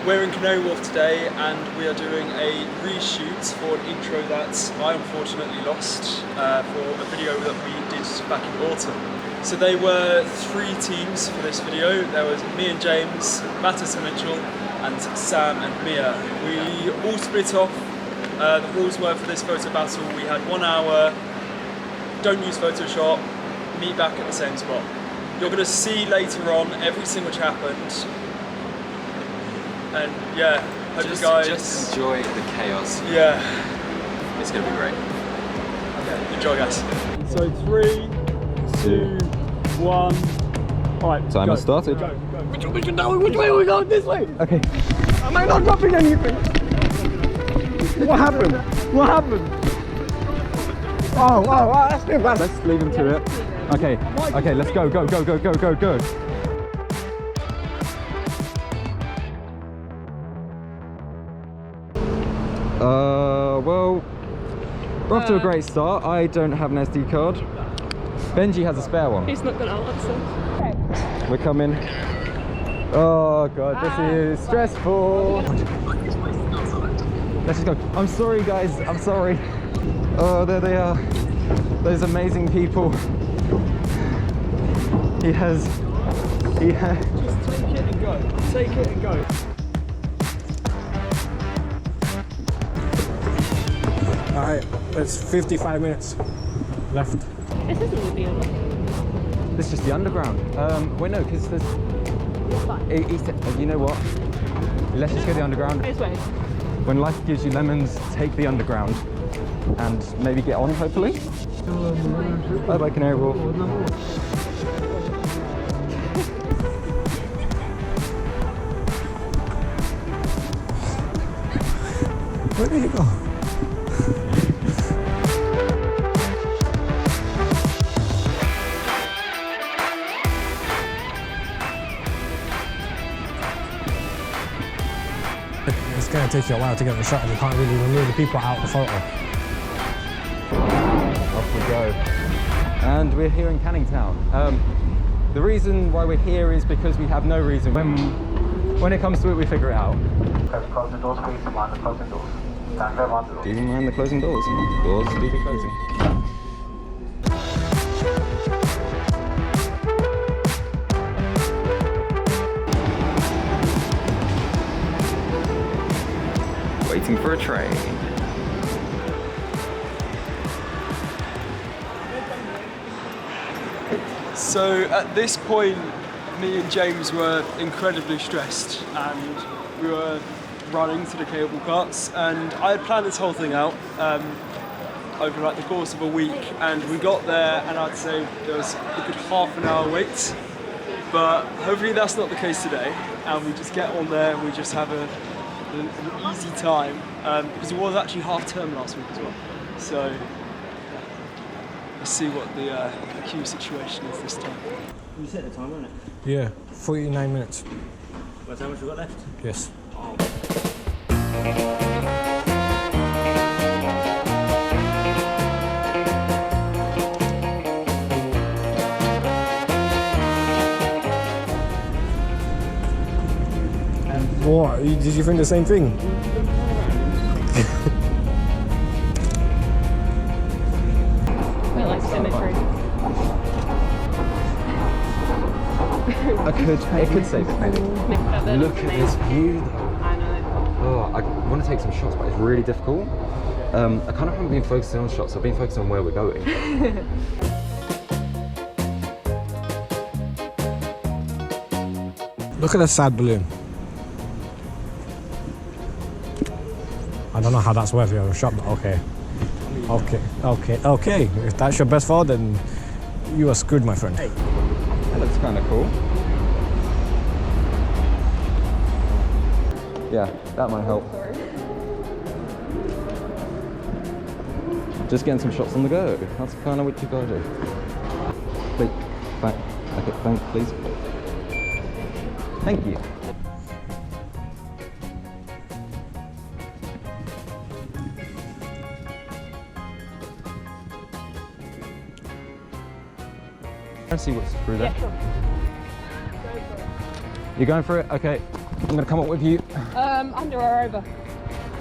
We're in Canary Wharf today and we are doing a reshoot for an intro that I unfortunately lost for a video that we did back in autumn. So they were 3 teams for this video. There was me and James, Mattis and Mitchell, and Sam and Mia. We all split off. The rules were for this photo battle, we had 1 hour, don't use Photoshop, meet back at the same spot. You're going to see later on everything which happened. And yeah, hope you guys just enjoy the chaos. Yeah, it's gonna be great. Okay, enjoy, guys. So 3, 2, 1. Alright, time has started. Go. Which way are we going? This way. Okay. Am I not dropping anything? What happened? What happened? Oh, that's too bad. Let's leave him to it. Okay, let's go. Well, we're off to a great start. I don't have an SD card. Benjy has a spare one. He's not gonna answer. We're coming. Oh god, this is stressful. Let's just go. I'm sorry guys, I'm sorry. Oh, there they are. Those amazing people. He has... Just take it and go. Take it and go. Alright, it's 55 minutes left. This isn't the underground. This is just the underground. Wait, no, because there's... He said, you know what? Let's just go the underground. This way. When life gives you lemons, take the underground. And maybe get on, hopefully. Bye-bye, Canary Wharf. Where did he go? It's going to take you a while to get the shot and you can't really remove the people out of the photo. Off we go. And we're here in Canning Town. The reason why we're here is because we have no reason. When it comes to it, we figure it out. Close the doors, please. Mind the closing doors. Stand there, mind the doors. Do you mind the closing doors? Doors do be closing. Waiting for a train. So at this point, me and James were incredibly stressed and we were running to the cable carts, and I had planned this whole thing out over like the course of a week, and we got there and I'd say there was a good half an hour wait, but hopefully that's not the case today and we just get on there and we just have an easy time, because it was actually half term last week as well, so let's see what the queue situation is this time. You set the time, wasn't it? Yeah, 49 minutes. What's how much we got left? Yes. Oh. What? Did you think the same thing? I like symmetry. It could save it, maybe. Look at this view though. I know. Oh, I want to take some shots, but it's really difficult. I kind of haven't been focusing on shots, I've been focusing on where we're going. Look at the sad balloon. I don't know how that's worthy of a shot, but okay. Okay. If that's your best photo, then you are screwed, my friend. Hey, that looks kind of cool. Yeah, that might help. Just getting some shots on the go. That's kind of what you gotta do. Wait, back. Okay, thanks, please. Thank you. Let's see what's through there. Yeah, sure. You're going for it? Okay. I'm gonna come up with you. Under or over?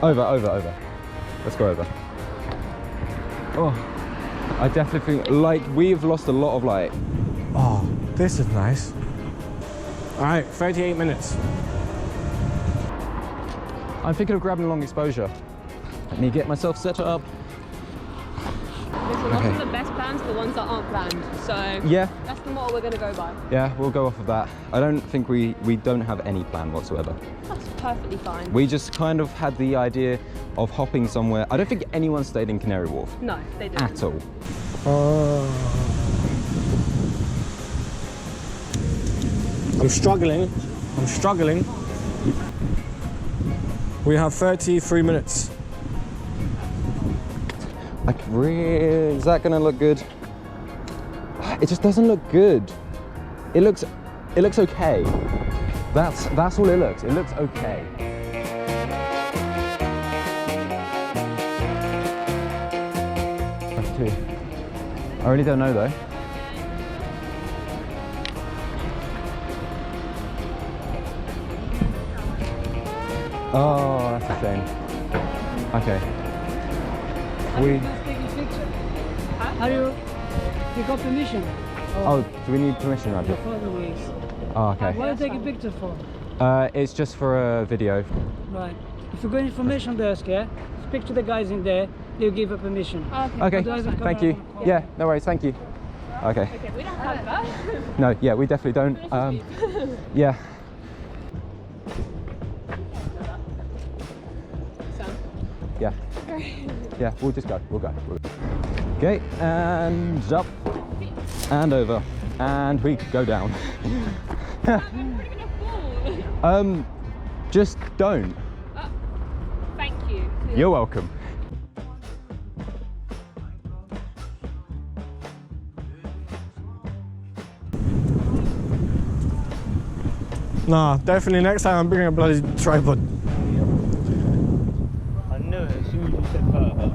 Over. Let's go over. Oh, I definitely think, like, we've lost a lot of light. Oh, this is nice. All right, 38 minutes. I'm thinking of grabbing a long exposure. Let me get myself set up. Listen, often the best plans are the ones that aren't planned. So Yeah. that's the model we're going to go by. Yeah, we'll go off of that. I don't think we don't have any plan whatsoever. That's perfectly fine. We just kind of had the idea of hopping somewhere. I don't think anyone stayed in Canary Wharf. No, they didn't. At all. I'm struggling. We have 33 minutes. Like, really, is that gonna look good? It just doesn't look good. It looks okay. That's all it looks. It looks okay. That's 2. I really don't know though. Oh, that's a shame. Okay. Are you got permission? Oh, do we need permission around here? Further ways. Oh, okay. What are you taking pictures for? It's just for a video. Right. If you go information desk, yeah, speak to the guys in there. They'll give you permission. Okay, Otherwise, we'll come thank out you. and call. Yeah, no worries, thank you. Okay. Okay, we don't have that. No, yeah, we definitely don't. Yeah. Yeah. Yeah, we'll just go. We'll go. Okay, and up, and over, and we go down. Just don't. Thank you. You're welcome. Nah, definitely next time I'm bringing a bloody tripod. I knew it as soon as you said photo.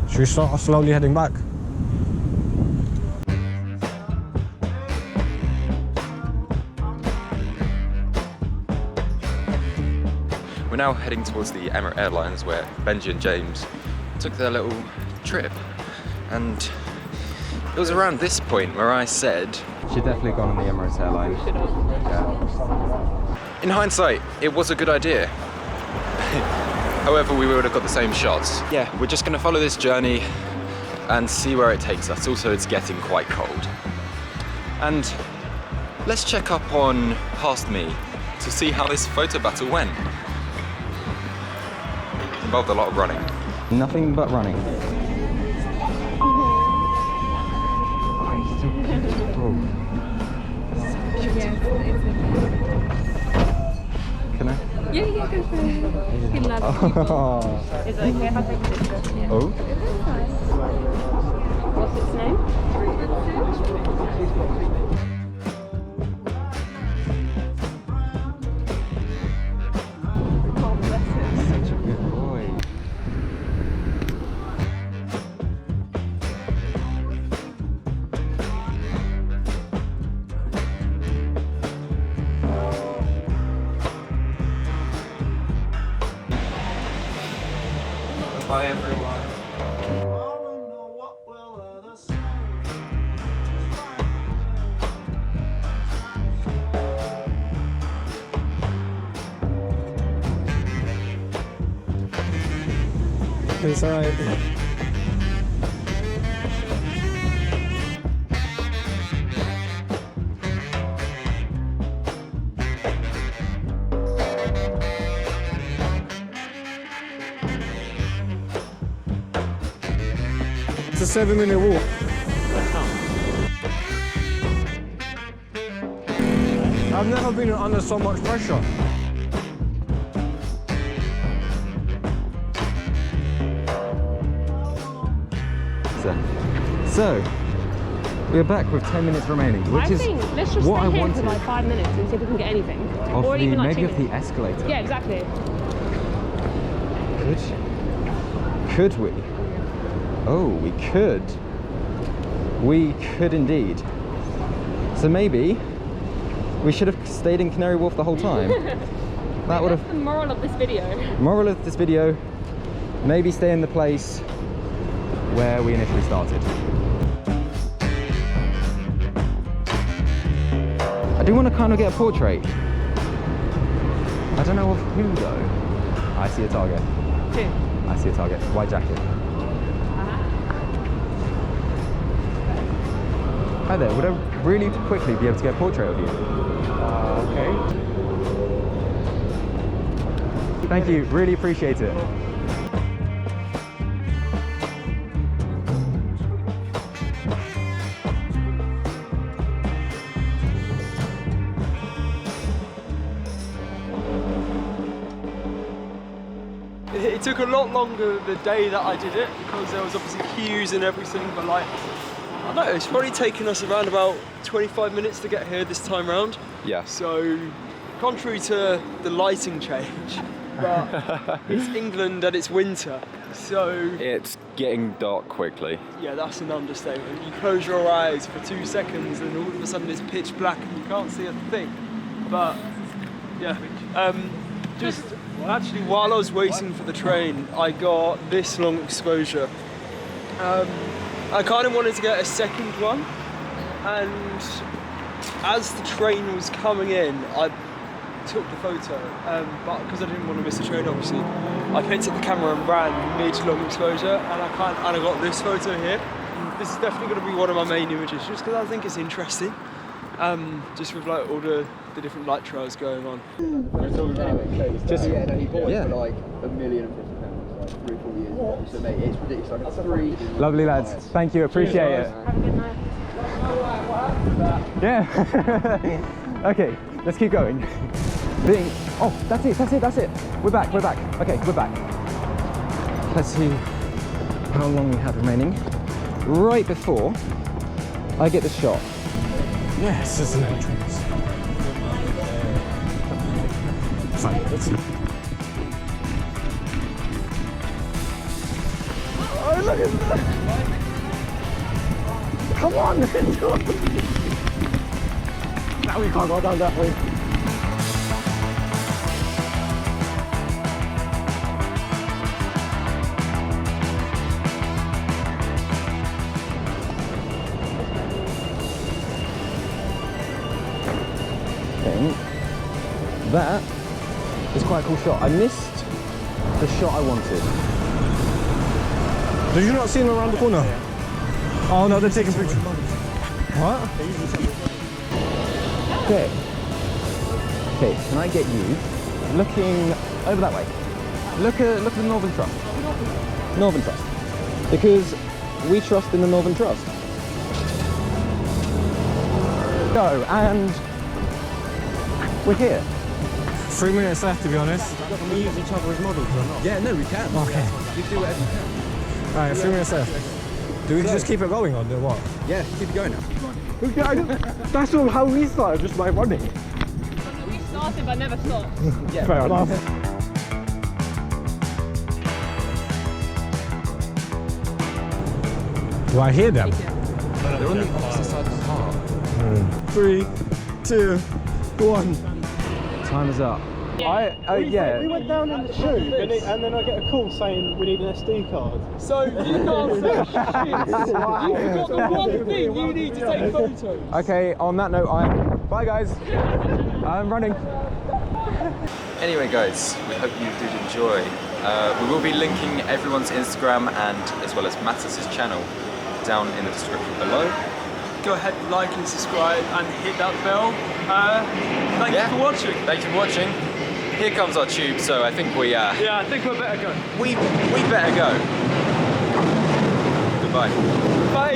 Should we start slowly heading back? We're now heading towards the Emirates Airlines where Benjy and James took their little trip. And it was around this point where I said, Should definitely gone on the Emirates airline. Yeah. in hindsight, it was a good idea. However, we would have got the same shots. Yeah, we're just gonna follow this journey and see where it takes us. Also, it's getting quite cold. And let's check up on Past Me to see how this photo battle went. It involved a lot of running. Nothing but running. Can I? Yeah, go for it. You can love Oh. Is it okay if I take a picture? Yeah. Oh. What's its name? Oh, bless it. Such a good boy. Bye everyone. It's alright. It's a 7-minute walk. I've never been under so much pressure. So, we're back with 10 minutes remaining, which I is think let's just what stay I here wanted for like 5 minutes and see if we can get anything. of or the even like maybe 2 of the minutes. escalator. Yeah, exactly. Could we? Oh, we could. We could indeed. So maybe we should have stayed in Canary Wharf the whole time. That would have. That's the moral of this video. Moral of this video: maybe stay in the place where we initially started. I do want to kind of get a portrait. I don't know of who though. I see a target. Who? I see a target. White jacket. Hi there, would I really quickly be able to get a portrait of you? Okay. Thank you, really appreciate it. It took a lot longer the day that I did it because there was obviously queues and everything, but like, I don't know, it's probably taken us around about 25 minutes to get here this time round. Yeah. So, contrary to the lighting change, but it's England and it's winter, so... It's getting dark quickly. Yeah, that's an understatement. You close your eyes for 2 seconds and all of a sudden it's pitch black and you can't see a thing. But, yeah. Just, well, actually, while I was waiting for the train, I got this long exposure. I kind of wanted to get a second one, and as the train was coming in, I took the photo, but because I didn't want to miss the train, obviously, I picked up the camera and ran mid-long exposure, and I got this photo here. This is definitely going to be one of my main images, just because I think it's interesting, just with like all the different light trails going on. Just, Yeah, no, he bought yeah. it for like £1,050,000, like 3 or 4 years ago. So mate, it's ridiculous. Like a 3. Lovely lads, thank you, appreciate it. Have a good night. Yeah. Okay, let's keep going. Oh, that's it. We're back. Okay, we're back. Let's see how long we have remaining. Right before I get the shot. Yes, it's an entrance. Fine, let's see. Oh, look at that! Come on! Now we can't go down that way. That is quite a cool shot. I missed the shot I wanted. Did you not see him around the corner? Oh no, they're taking pictures. What? Okay. Okay, can I get you looking over that way? Look at the Northern Trust. Northern Trust. Because we trust in the Northern Trust. Go, and we're here. 3 minutes left, to be honest. Can we use each other as models or not? Yeah, no, we can. Okay. You do whatever you can. Alright, 3 minutes left. Do we just keep it going or do what? Yeah, keep it going now. That's all how we started, just by running. We started but never stopped. Yeah, Fair enough. Do I hear them? They're on the opposite side of the car. 3, 2, 1. Time is up. Yeah. We went down in the tube and then I get a call saying we need an SD card. So you can't say shit. You forgot the one thing you need to take photos. Okay, on that note, bye guys. I'm running. Anyway guys, we hope you did enjoy. We will be linking everyone's Instagram and as well as Mattis's channel down in the description below. Go ahead, like and subscribe and hit that bell. Thank you for watching. Thanks for watching. Here comes our tube, so I think we Yeah, I think we better go. we better go. Goodbye. Bye.